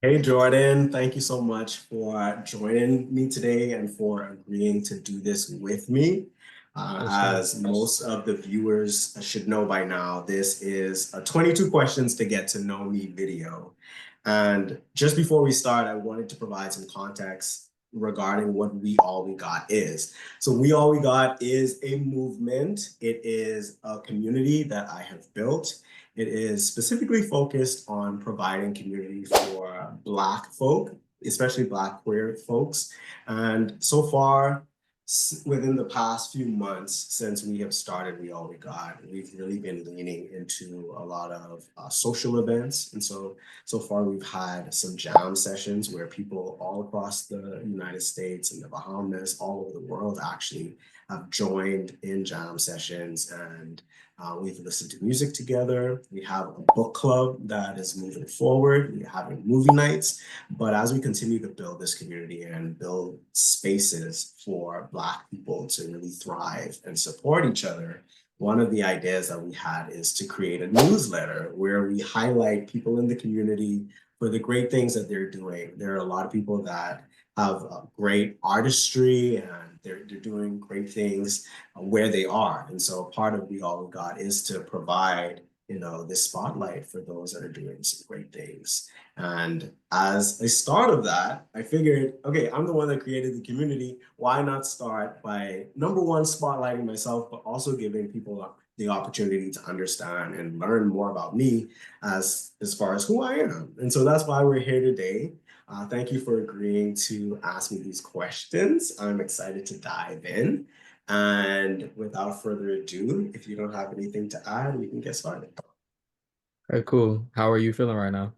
Hey Jordan, thank you so much for joining me today and for agreeing to do this with me. For sure. As most of the viewers should know by now, this is a 22 questions to get to know me video. And just before we start, I wanted to provide some context regarding what We All We Got is. So We All We Got is a movement. It is a community that I have built. It is specifically focused on providing community for Black folk, especially Black queer folks. And so far, within the past few months since we have started We All We Got, we've really been leaning into a lot of social events. And so far we've had some jam sessions where people all across the United States and the Bahamas, all over the world actually have joined in jam sessions and we've listened to music together. We have a book club that is moving forward. We're having movie nights. But as we continue to build this community and build spaces for Black people to really thrive and support each other, one of the ideas that we had is to create a newsletter where we highlight people in the community for the great things that they're doing. There are a lot of people that have great artistry and they're doing great things where they are. And so part of We All We Got is to provide, this spotlight for those that are doing some great things. And as a start of that, I figured, okay, I'm the one that created the community. Why not start by number one, spotlighting myself, but also giving people the opportunity to understand and learn more about me as far as who I am. And so that's why we're here today. Thank you for agreeing to ask me these questions. I'm excited to dive in. And without further ado, if you don't have anything to add, we can get started. Okay, cool. How are you feeling right now?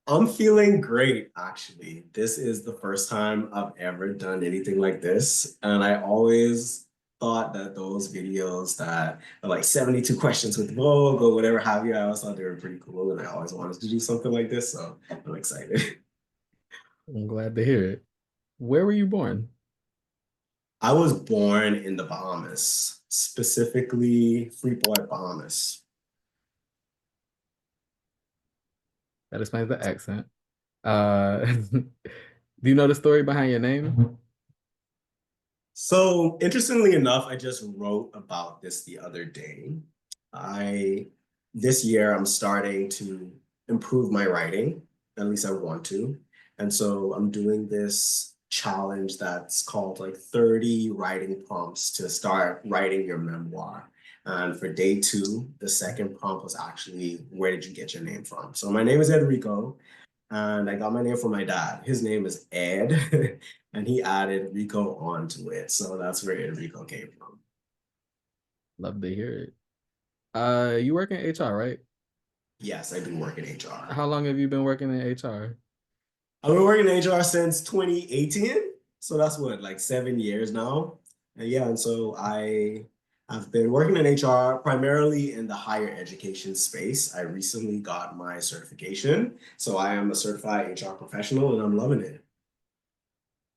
I'm feeling great, actually. This is the first time I've ever done anything like this. And I always thought that those videos that are like 72 questions with Vogue or whatever have you, I always thought they were pretty cool. And I always wanted to do something like this. So I'm excited. I'm glad to hear it. Where were you born? I was born in the Bahamas, specifically Freeport, Bahamas. That explains the accent. Do you know the story behind your name? So interestingly enough, I just wrote about this the other day. I this year I'm starting to improve my writing, at least I want to. And so I'm doing this challenge that's called like 30 writing prompts to start writing your memoir. And for day two, the second prompt was actually, where did you get your name from? So my name is Edrico, and I got my name from my dad. His name is Ed, and he added Rico onto it. So that's where Enrico came from. Love to hear it. You work in HR, right? Yes, I do work in HR. How long have you been working in HR? I've been working in HR since 2018. So that's what, like 7 years now. And yeah, and so I've been working in HR primarily in the higher education space. I recently got my certification. So I am a certified HR professional and I'm loving it.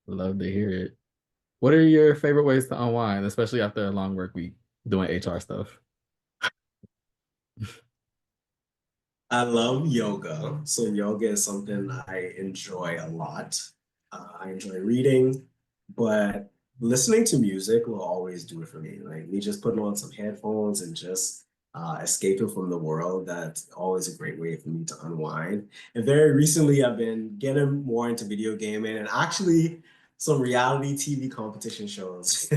Love to hear it. What are your favorite ways to unwind, especially after a long work week doing HR stuff? I love yoga. So yoga is something I enjoy a lot. I enjoy reading, but listening to music will always do it for me. Like me just putting on some headphones and just escaping from the world. That's always a great way for me to unwind. And very recently, I've been getting more into video gaming and actually some reality TV competition shows.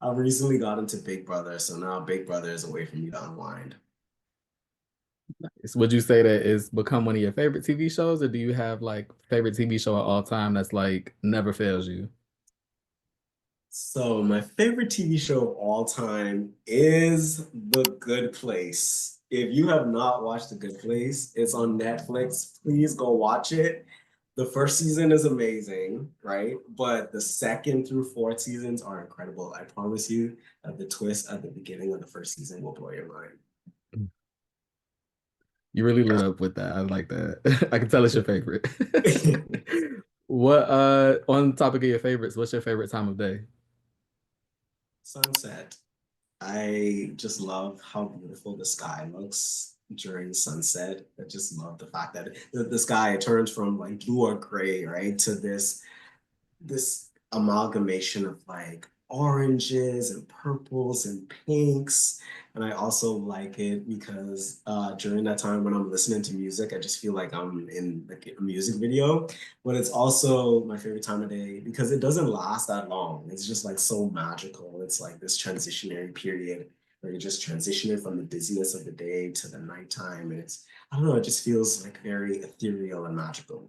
I've recently got into Big Brother, so now Big Brother is a way for me to unwind. Would you say that it's become one of your favorite TV shows, or do you have like favorite TV show of all time that's like never fails you? So my favorite TV show of all time is The Good Place. If you have not watched The Good Place, it's on Netflix. Please go watch it. The first season is amazing, right? But the second through fourth seasons are incredible. I promise you that the twist at the beginning of the first season will blow your mind. You really lit up with that. I like that. I can tell it's your favorite. What on the topic of your favorites, what's your favorite time of day? Sunset. I just love how beautiful the sky looks during sunset. I just love the fact that the sky turns from like blue or gray, right, to this amalgamation of like oranges and purples and pinks. And I also like it because during that time when I'm listening to music, I just feel like I'm in like a music video. But it's also my favorite time of day because it doesn't last that long. It's just like so magical. It's like this transitionary period where you're just transitioning from the busyness of the day to the nighttime. And it's, I don't know, it just feels like very ethereal and magical.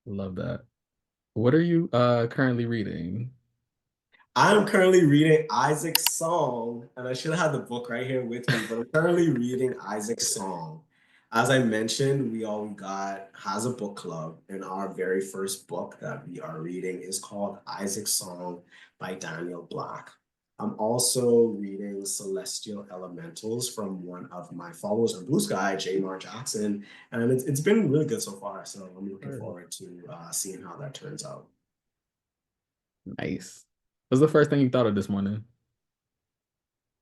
Love that. What are you currently reading? I'm currently reading Isaac's Song, and I should have had the book right here with me, but I'm currently reading Isaac's Song. As I mentioned, we all we got has a book club, and our very first book that we are reading is called Isaac's Song by Daniel Black. I'm also reading Celestial Elementals from one of my followers on Blue Sky, J. Mar Jackson, and it's been really good so far. So I'm looking Word. forward to seeing how that turns out. Nice. What's the first thing you thought of this morning?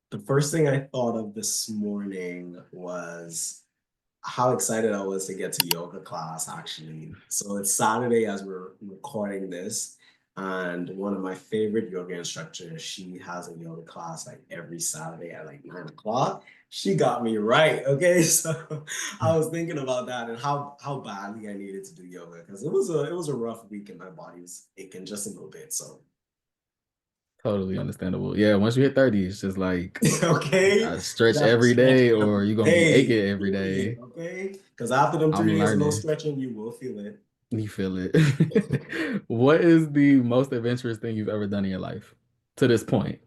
The first thing I thought of this morning was how excited I was to get to yoga class, actually. So it's Saturday as we're recording this, and one of my favorite yoga instructors, she has a yoga class like every Saturday at like 9 o'clock. She got me right. Okay. So I was thinking about that and how badly I needed to do yoga because it was a rough week and my body was aching just a little bit. So Totally understandable. Yeah, once you hit 30, it's just like okay. I stretch Got to every stretch day or every you're gonna be aching day. every Period. day. Okay. Because after them I'm 3 days of no learning. stretching, you will feel it. You feel it. What is the most adventurous thing you've ever done in your life to this point?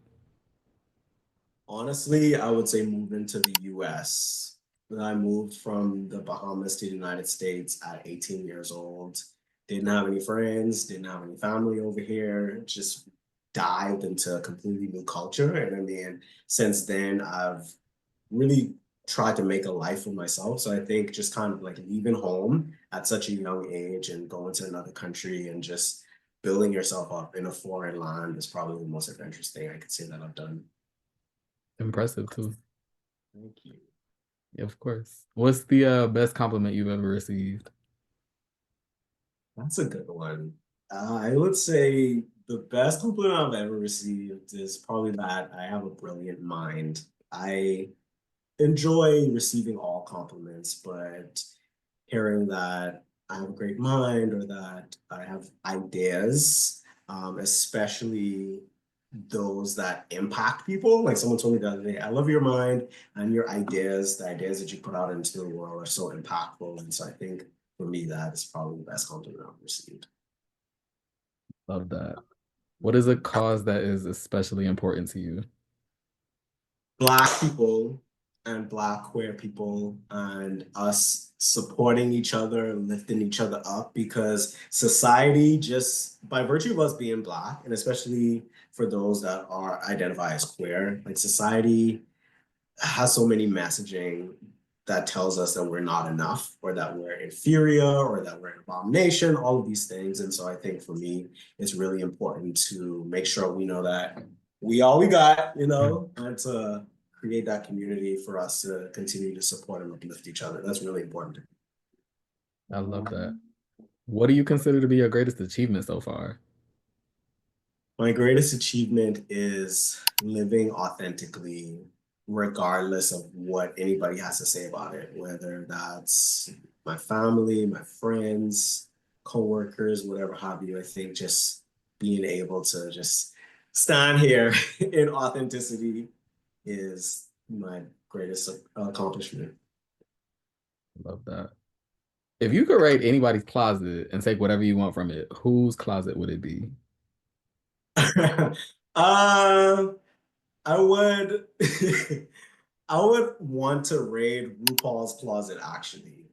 Honestly, I would say moving to the US. When I moved from the Bahamas to the United States at 18 years old. Didn't have any friends, didn't have any family over here, just dived into a completely new culture. And I mean, since then, I've really tried to make a life for myself. So I think just kind of like leaving home at such a young age and going to another country and just building yourself up in a foreign land is probably the most adventurous thing I could say that I've done. Impressive too. Thank you. Yeah, of course. What's the best compliment you've ever received? That's a good one. I would say the best compliment I've ever received is probably that I have a brilliant mind. I enjoy receiving all compliments, but hearing that I have a great mind or that I have ideas, especially those that impact people. Like someone told me the other day, I love your mind and your ideas. The ideas that you put out into the world are so impactful. And so I think for me, that is probably the best compliment I've received. Love that. What is a cause that is especially important to you? Black people and Black queer people and us supporting each other, lifting each other up because society just by virtue of us being Black and especially for those that are identify as queer, like society has so many messaging that tells us that we're not enough or that we're inferior or that we're an abomination, all of these things. And so I think for me, it's really important to make sure we know that we all we got, and to create that community for us to continue to support and uplift each other. That's really important. I love that. What do you consider to be your greatest achievement so far? My greatest achievement is living authentically, regardless of what anybody has to say about it, whether that's my family, my friends, coworkers, whatever have you. I think just being able to just stand here in authenticity is my greatest accomplishment. Love that. If you could rate anybody's closet and take whatever you want from it, whose closet would it be? um, I would I would want to raid RuPaul's closet actually.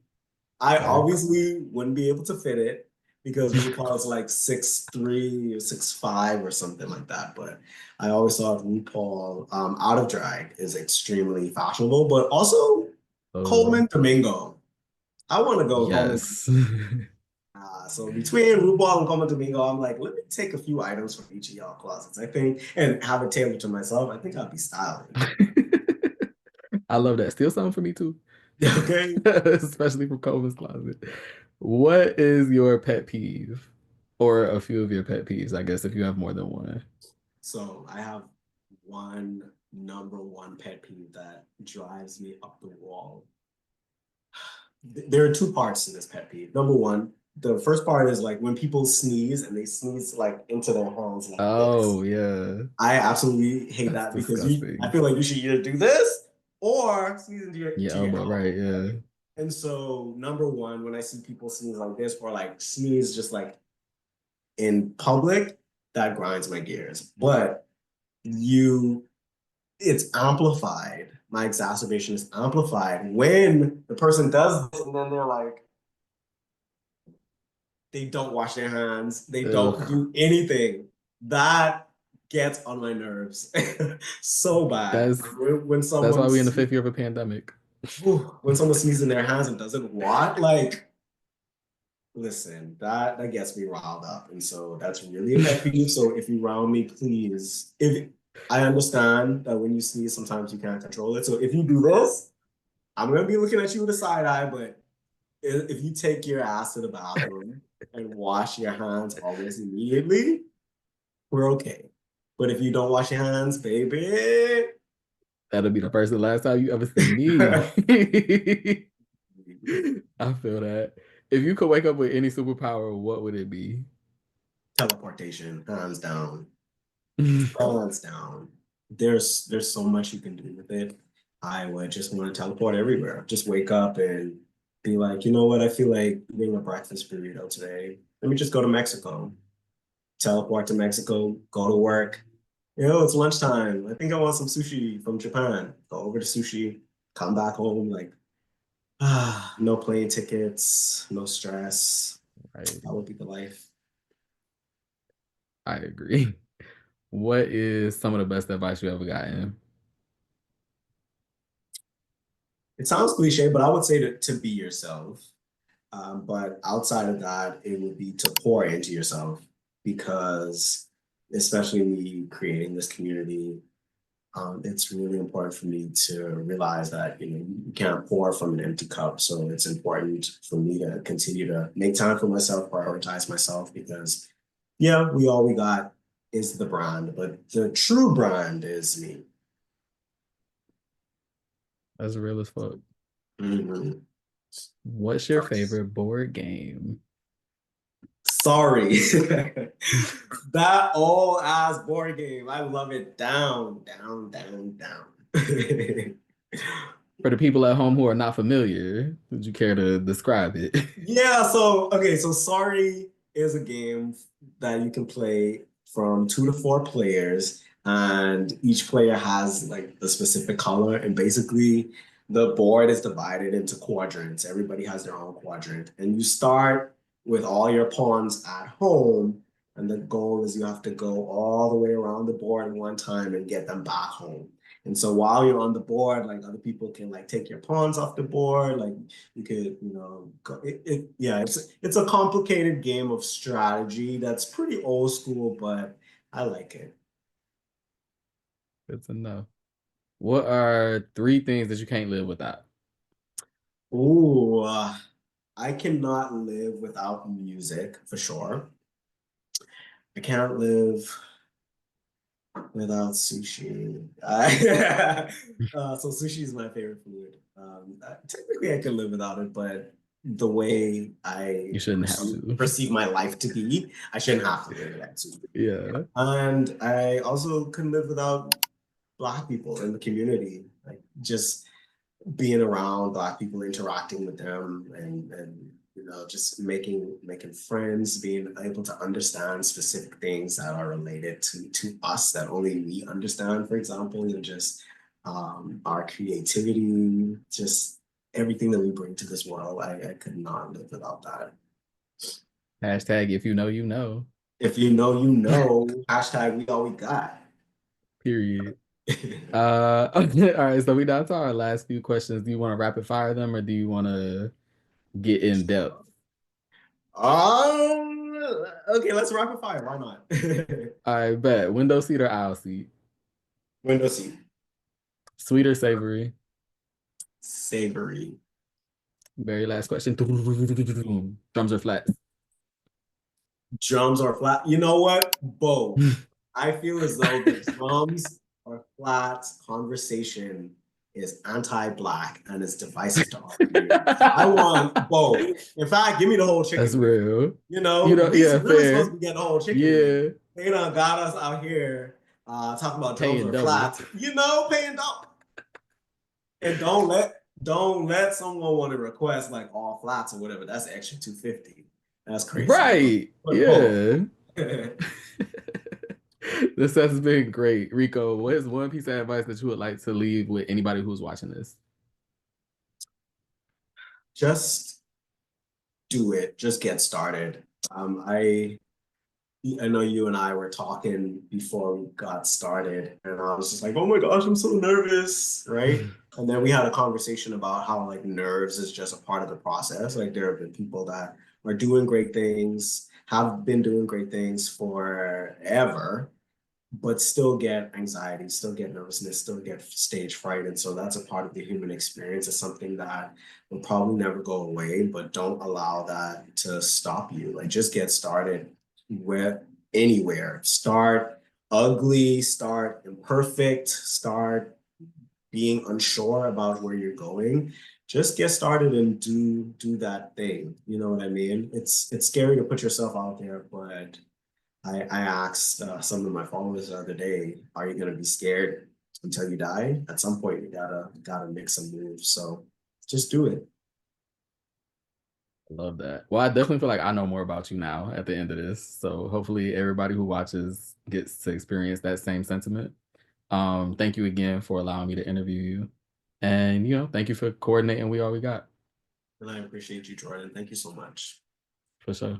I Okay. obviously wouldn't be able to fit it because RuPaul is like 6'3" or 6'5" or something like that. But I always thought RuPaul out of drag is extremely fashionable, but also Totally. Coleman Domingo. I want to go Coleman. Yes. So between RuPaul and Coleman Domingo, I'm like, let me take a few items from each of y'all closets, I think, and have it tailored to myself. I think I'd be styling. I love that. Steal something for me too. Okay. Especially from Coleman's Closet. What is your pet peeve? Or a few of your pet peeves, I guess, if you have more than one. So I have one number one pet peeve that drives me up the wall. There are two parts to this pet peeve. Number one, the first part is like when people sneeze and they sneeze like into their hands like this. Oh, yeah. I absolutely hate That's that because I disgusting. feel like you should either do this or sneeze Your to your elbow, right? elbow, Yeah. right? And so, number one, when I see people sneeze like this or like sneeze just like in public, that grinds my gears. But you, it's amplified. My exacerbation is amplified when the person does this and then they're like, they don't wash their hands, they don't Ugh. do anything. That gets on my nerves so bad. That's When that's someone why we in the fifth year of a pandemic. when someone sneezes in their hands and doesn't wash, like, listen, that gets me riled up, and so that's really a pet peeve. So if you round me, please, if I understand that when you sneeze, sometimes you can't control it. So if you do this, I'm gonna be looking at you with a side eye, but if you take your ass to the bathroom and wash your hands almost immediately, we're okay. But if you don't wash your hands, baby. That'll be the first and last time you ever see me. I feel that. If you could wake up with any superpower, what would it be? Teleportation, hands down. Hands down. There's so much you can do with it. I would just want to teleport everywhere. Just wake up and be like, you know what? I feel like eating a breakfast burrito today. Let me just go to Mexico. Teleport to Mexico, go to work. It's lunchtime. I think I want some sushi from Japan. Go over to sushi, come back home, like, no plane tickets, no stress. Right. That would be the life. I agree. What is some of the best advice you ever gotten? It sounds cliche, but I would say to be yourself. But outside of that, it would be to pour into yourself because, especially me creating this community, it's really important for me to realize that you can't pour from an empty cup. So it's important for me to continue to make time for myself, prioritize myself, because yeah, all we got is the brand, but the true brand is me. That's real as fuck. Mhm. What's your favorite board game? Sorry. That old ass board game. I love it. Down, down, down, down. For the people at home who are not familiar, would you care to describe it? Yeah, so okay, so Sorry is a game that you can play from 2 to 4 players, and each player has like the specific color, and basically the board is divided into quadrants. Everybody has their own quadrant, and you start with all your pawns at home, and the goal is you have to go all the way around the board one time and get them back home. And so while you're on the board, like other people can like take your pawns off the board, like you could, go, yeah, it's a complicated game of strategy that's pretty old school, but I like it. Good to know. What are three things that you can't live without? Ooh, I cannot live without music for sure. I can't live without sushi. So sushi is my favorite food. Technically, I can live without it, but the way I You shouldn't have to. perceive my life to be, I shouldn't have to live without sushi. Yeah, And I also couldn't live without Black people in the community, like just being around Black people, interacting with them, and just making friends, being able to understand specific things that are related to us that only we understand, for example, and just our creativity, just everything that we bring to this world. I could not live without that. hashtag if you know, you know. If you know, you know. Hashtag we all we got. Period. Okay, all right. So we down to our last few questions. Do you want to rapid fire them or do you want to get in depth? Okay, let's rapid fire. Why not? I bet. Window seat or aisle seat? Window seat. Sweet or savory? Savory. Very last question. Drums or flats? Drums or flat? You know what? Both. I feel as though the drums or flats conversation is anti-black and it's divisive to our community. So I want both. In fact, give me the whole That's chicken wing. real. You know, You know, we yeah, really supposed to fair. be getting the whole chicken wing. Yeah. They done got us out here talking about drums Paying or double. flats. You know, paying double. And don't let someone want to request like all flats or whatever. That's extra 250. That's crazy. Right. But both. Yeah. This has been great. Rico, what is one piece of advice that you would like to leave with anybody who's watching this? Just do it. Just get started. I know you and I were talking before we got started, and I was just like, oh my gosh, I'm so nervous, right? And then we had a conversation about how like nerves is just a part of the process. Like there have been people that are doing great things, have been doing great things forever, but still get anxiety, still get nervousness, still get stage fright. And so that's a part of the human experience. It's something that will probably never go away, but don't allow that to stop you. Like just get started with anywhere. Start ugly, start imperfect, start being unsure about where you're going. Just get started and do that thing. You know what I mean? It's scary to put yourself out there, but I asked some of my followers the other day, "Are you gonna be scared until you die?" At some point, you gotta make some moves. So just do it. I love that. Well, I definitely feel like I know more about you now at the end of this. So hopefully everybody who watches gets to experience that same sentiment. Thank you again for allowing me to interview you. And thank you for coordinating We All We Got. And I appreciate you, Jordan. Thank you so much. For sure.